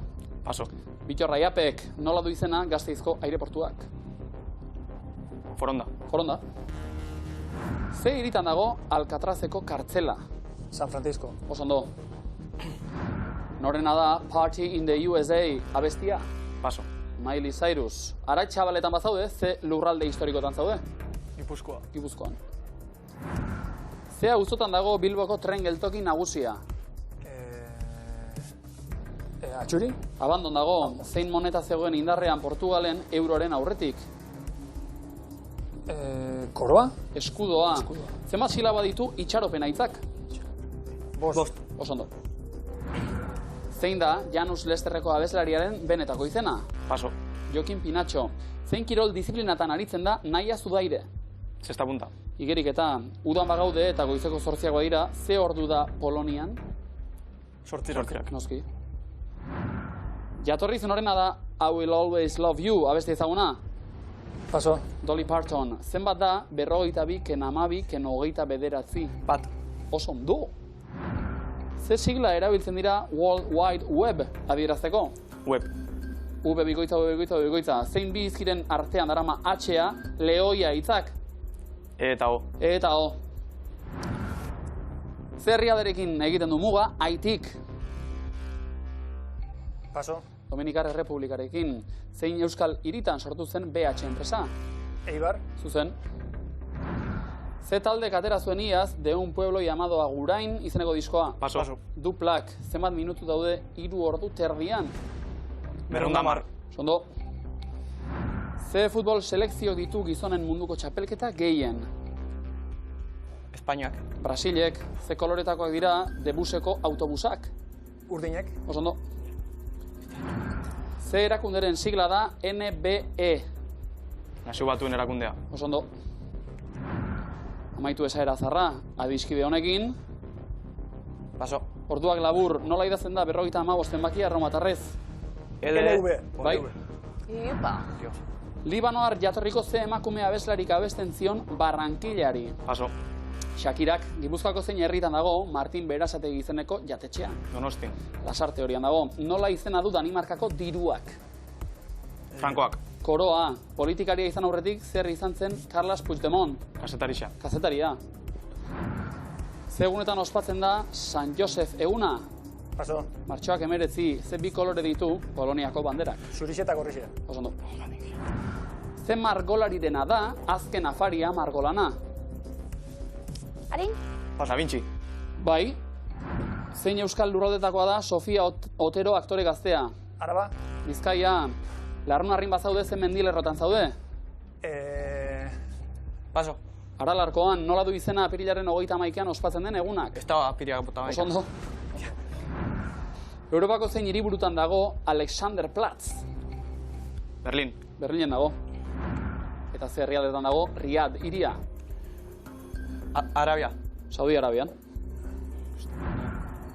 Paso. Bittor Raiapek nola du izena Gasteizko aireportuak? Foronda. Foronda. Ze hiritan dago Alcatrazeko kartzela? San Francisco. Oso ondo. Norena da Party in the USA abestia? Paso. Miley Cyrus. Aratxabaletan bazaude, ze lurralde historikotan zaude? Gipuzkoa. Gipuzkoan. Ze auzotan dago Bilboko tren geltoki nagusia? Atxuri? Abandon dago, zein moneta zegoen indarrean Portugalen euroren aurretik? Koroa? Eskudoa. Zenbat silaba ditu itxaropen aitzak? Bost. Oso ondo. Zein da Janus Lesterreko abeslariaren benetako izena? Paso. Jokin Pinatxo. Zein kirol disiplinatan aritzen da Naia Zudaire? Zesta punta. Igerik eta udan bagaude eta goizeko 8 dira, ze ordu da Polonian? Sortzirak. Noski. Jatorri zenorena da I Will Always Love You abeste ezaguna? Paso. Dolly Parton. Zenbat da 42 ken 12 ken 29? Bat. Oso ondo. Ze sigla erabiltzen dira World Wide Web adierazteko? Web. V Zein bi izkiren artean darama H-a, lehoia hitzak? Eta O. Eta O. Ze herrialderekin egiten du muga, Haitik? Paso. Dominikar Errepublikarekin. Zein euskal hiritan sortu zen BH enpresa? Eibar. Zuzen. Ze taldek atera zuen iaz, de un pueblo llamado Agurain izeneko diskoa? Paso. Duplak. Zenbat minutu daude 3 ordu terdian? 110. Sondo. Ze futbol selekzio ditu gizonen munduko txapelketa gehien? Espainiak. Brasilek. Ze koloretakoak dira debuseko autobusak? Urdinek. Oso ondo. Ze erakunderen sigla da NBE? Nazio Batuen erakundea. Oso ondo. Amaitu esaera zarra, adiskide honekin. Paso. Orduak labur, nola idazten da 55 zenbakia erromatarrez? LV. Bai. Ipa. Libanoar jatorriko ze emakume abeslarik abesten zion Barrankillari? Paso. Shakirak, Gipuzkoako zein herritan dago Martin Berasategi izeneko jatetxea? Donostin. Lasarte horian dago. Nola izena du Danimarkako diruak? Frankoak. Koroa, politikaria izan aurretik zer izan zen Carles Puigdemont? Kazetarixa. Kazetaria. Ze egunetan ospatzen da San Josef eguna? Paso. Martxoak 19, ze bi kolore ditu Poloniako banderak? Zurixe eta gorrixe. Oso ondo. Ze margolarirena da azken afaria margolana? Arin? Da Vinci. Bai. Zein euskal lurraldetakoa da Sofia Otero aktore gaztea? Araba. Bizkaia. Larrunarrin bazaude ze mendilerrotan zaude? Paso. Aralarkoan, nola du izena apirilaren 31an ospatzen den egunak? Ez da apiriak bota Oso ondo. Europako zein hiriburutan dago Alexanderplatz? Berlin. Berlinen dago. Eta ze herrialdetan dago Riyadh hiria? Arabia. Saudi Arabian.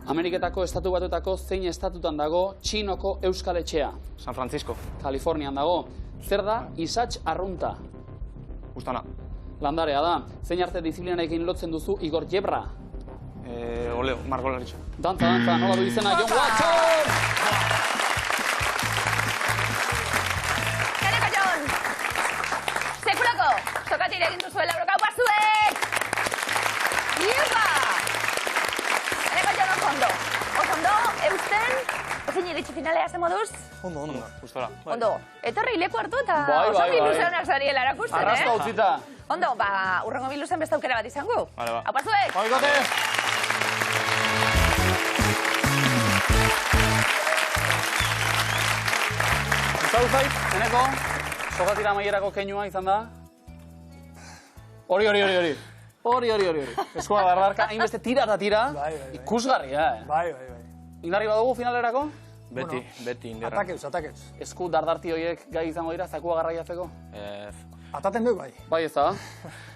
Ameriketako estatu batuetako zein estatutan dago Txinoko euskal etxea? San Francisco. Kalifornian dago. Zer da isatx arrunta? Gustana. Landarea da. Zein arte disiplinarekin lotzen duzu Igor Jebra? Oleo, margolaritza. Dantza, nola du izena John Watson! Kaneko Jon! Sekulako! Sokatire egin duzuela eurokau zuek! Iepa! Kaneko Jon oso ondo. Oso ondo, eusten, ezin iritsi finalea ze moduz? Ondo. Gustora. Ondo, etorri leku hartu eta Bai, oso bai, bai. biluzeonak zariela erakusten, Arrasta utzita. Ondo, urrengo biluzen beste aukera bat izango. Vale, ba. Haupa zuek! Oikote! Gustatu zait, eneko, sokatira amaierako keinua izan da? Hori. Eskua dardarka, hainbeste tira eta tira, Bai. ikusgarria, Bai. Indarri badugu finalerako? Beti inderra. Atakeuz. Esku dardarti horiek gai izango dira, zakua garraiatzeko? Ataten du bai. Bai ez da,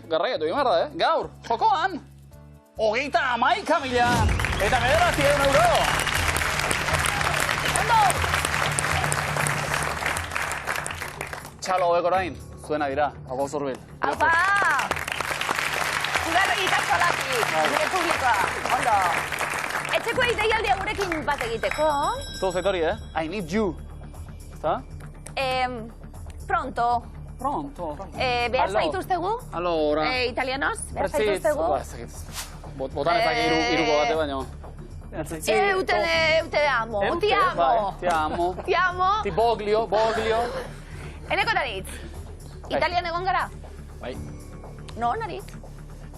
garraiatu egin behar da, Gaur, jokoan, 31.000 eta 900 euro! Ondo! Txalo hobek orain, zuena dira, hau zurbil. Aupa! Ugarri ikatzo alaki, gure publikoa. Ondo. Etxeko deialdia gurekin bat egiteko. Zuz etori, I need you. Ezta? Pronto. Pronto. Behar zaituztegu? Allora. Italianoz? Behar zaituztegu? Botan ezak iruko bate baino. Te amo, ti amo. Ti amo. Ti amo. Ti boglio. Eneko naritz. Italian egon gara? Bai. No, naritz?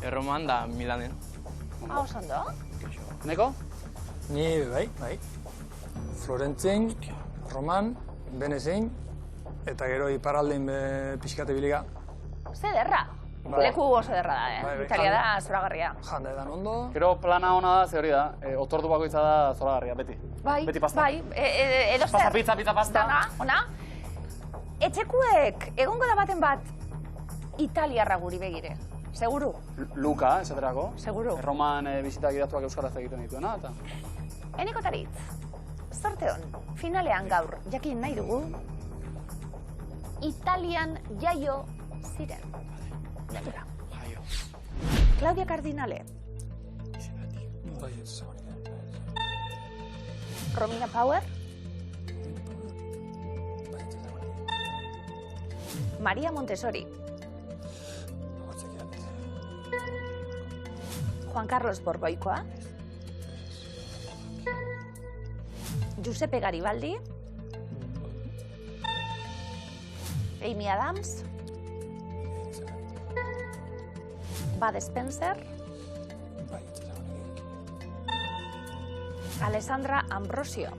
Erroman da Milanen. Oso ondo. Neko? Ni bai. Florentzin, Roman, Venezein, eta gero iparraldein pixkate biliga. Zederra. Leku oso ederra da, Italia da zoragarria. Janda edan ondo. Gero plana ona da, ze hori da, otordu bakoitza da zoragarria, beti. Beti pasta. Bai, edo zer. Pasta, pizza, pasta. Ona. Etxekuek, egongo da baten bat, italiarra guri begire. Seguru? Luka, esaterako. Seguru. Roman bizitak idaztuak euskaraz egiten dituena, eta... Eneko taritz, zorte hon, finalean gaur, jakin nahi dugu, Italian jaio ziren. Jaio. Claudia Cardinale. Romina Power. Maria Montessori. Juan Carlos Borboikoa. Giuseppe Garibaldi. Amy Adams. Bud Spencer. Alessandra Ambrosio.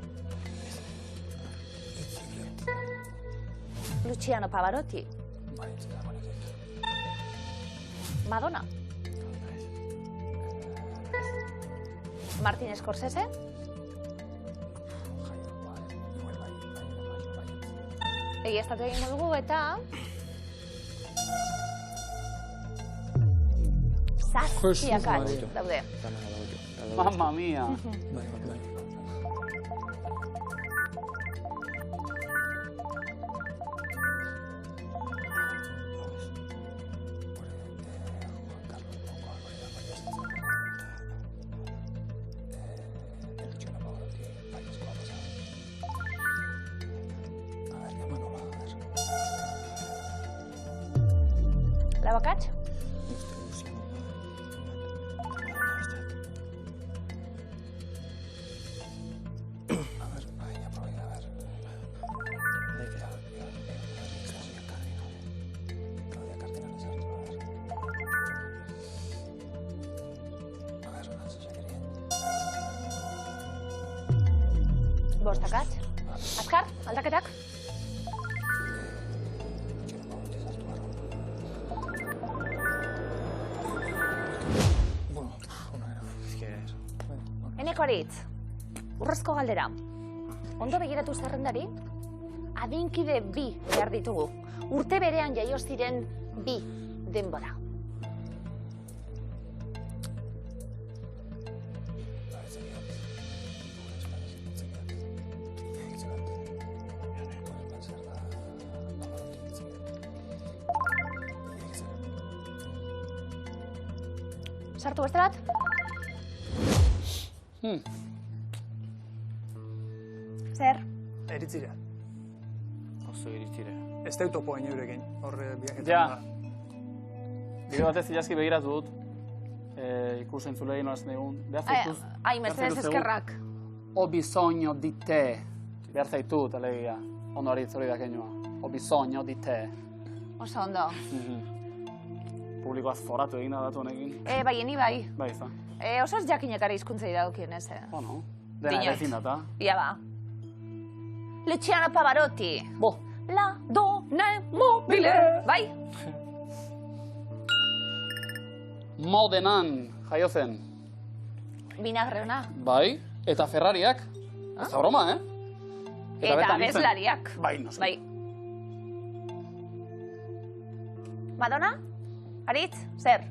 Luciano Pavarotti. Madonna. Martin Scorsese. Egiaztatu egingo dugu eta... Zazpiakatz daude. Mamma mia! Labakatx? Bostakatx? Azkar, aldaketak? Eneko aritz, urrezko galdera. Ondo begiratu zerrendari, adinkide bi behar ditugu. Urte berean jaio ziren bi denbora. Sartu beste bat? Zer? Eritzira. Oso iritzire. Ez dut topo baino eurekin, horre biaketan Ja. da. Bide batez ilazki begiratu dut, ikusen zulegin nolaz negun. Ai, mesedez eskerrak. Ho bisogno di te. Behar zaitut, alegia. Ondo aritz hori da kenua. Ho bisogno di te. Oso ondo. Publikoaz foratu egin da datu honekin. Bai, eni bai. Bai, ez da. Oso ez jakinetari hizkuntzei dagokien ez, Bueno, dena ere ezin data. Ia ba. Luciano Pavarotti. Bo. La donna mobile. Bai? Modenan jaio zen. Vinagreona. Bai, eta Ferrariak. Ez da broma, Eta bertan hil zen. abeslariak. Bai, noski. Bai. Madonna? Aritz, zer?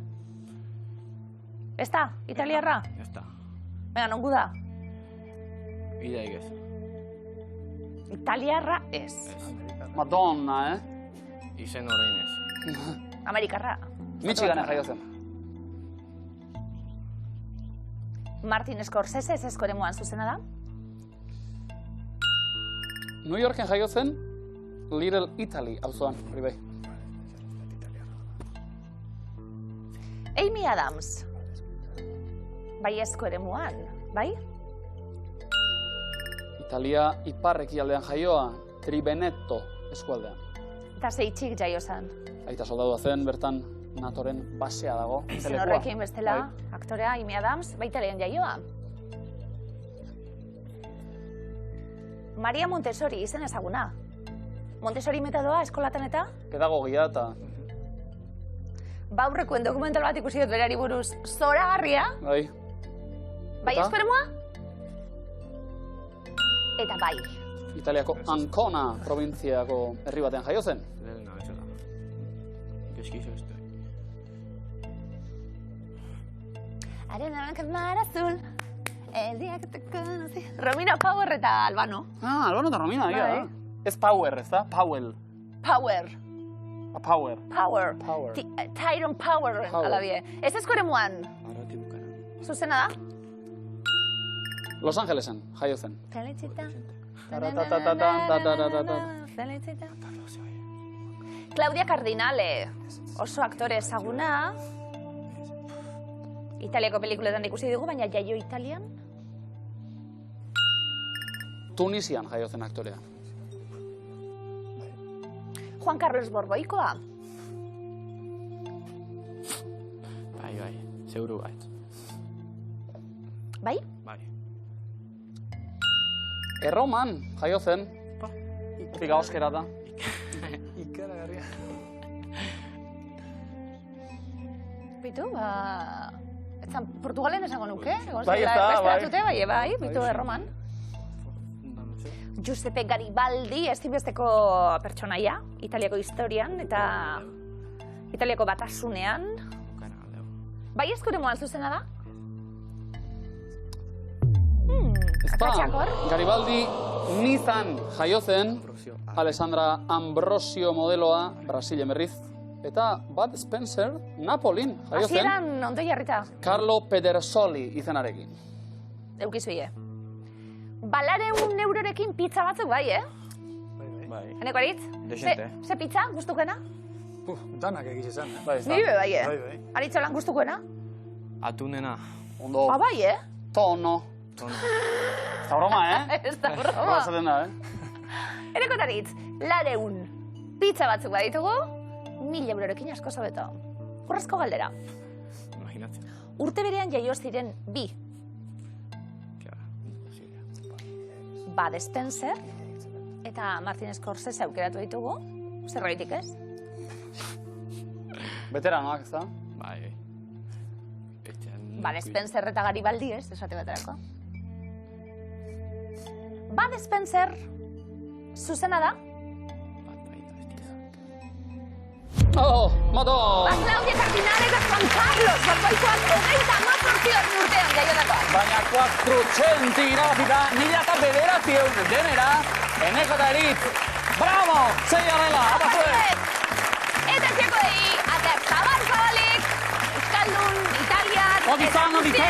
Ez da, italiarra? Ez da. Venga, nongu da? Ideik ez. Italiarra ez. Madonna, Izen horrein ez. Amerikarra. Michiganen jaio zen. Martin Scorsese ez eskoremoan zuzena da? New Yorken jaio zen Little Italy, auzoan, hori bai. Amy Adams. Baiezko eremuan, bai? Italia ipar-ekialdean jaioa, Triveneto eskualdean. Eta zeitxik jaio zen. Aita soldadua zen, bertan NATOren basea dago. Zen horrekin bestela, aktorea Amy Adams, baita lehen jaioa. Maria Montessori izen ezaguna. Montessori metodoa eskolatan eta? Pedagogia eta... Baurrekoen dokumental bat ikusi dut berari buruz zoragarria. Bai. Bai eskoremua? Eta bai. Italiako Ancona probintziako herri batean jaio zen. Arena blanca mar azul, el día que te conocí. Romina Power eta Albano. Ah, Albano eta Romina, ja. Ez Power, ez da? Powell. Power. Power. Power. Tyrone Power, alabie. Ez eskoremuan. Zuzena da? Los Angelesen, jaio zen. Felicita. Felicita. Claudia Cardinale, oso aktore ezaguna. Italiako pelikuletan ikusi dugu, baina jaio Italian? Tunisian jaio zen aktorea. Juan Carlos Borboikoa. Bai, seguru bait. Bai? Bai. Erroman jaio zen. Pika oskera da. Ikaragarria. Bitu, etzan Portugalen esango nuke? Bai, ez da, bai. Bitu, Erroman. Giuseppe Garibaldi, ezinbesteko pertsonaia, Italiako historian eta Italiako batasunean. Bai eskuremuan zuzena da? Akatxakor? Garibaldi Nizan jaio zen, Alessandra Ambrosio modeloa, Brasilen berriz, eta Bud Spencer Napolin jaio zen. Hasieran ondo jarrita. Carlo Pedersoli izenarekin. Eukizuie. Balareun eurorekin pizza batzuk bai, Bai. Eneko aritz? Desente. Ze pizza guztukena? Danak egiz esan, Bai, ez da. Nire bai, Bai. Aritzolan guztukuena? Atunena. Ondo, Bai, tono. Ez da broma, Ez da broma. Broma zaten da, Eneko aritz, lareun pizza batzuk baditugu, 1000 eurorekin asko zabeto. Urrezko galdera. Imaginatzen. Urte berean jaio ziren bi. Bud Spencer eta Martin Scorsese aukeratu ditugu. Zerbaitik ez? Veteranoak, ez da? Bai. Bud Spencer eta Garibaldi ez, esate baterako. Bud Spencer zuzena da? Oh, mato! Claudia Cardinale eta Juan Carlos Borboikoak 38 urtean jaiotakoa. Baina 400 irabazita, 1900 denera, Eneko eta Eritz. Bravo! Zei arrela, apazue! Eta txekoei, ateak zabalik, Euskaldun, Italian, Odizan, odize!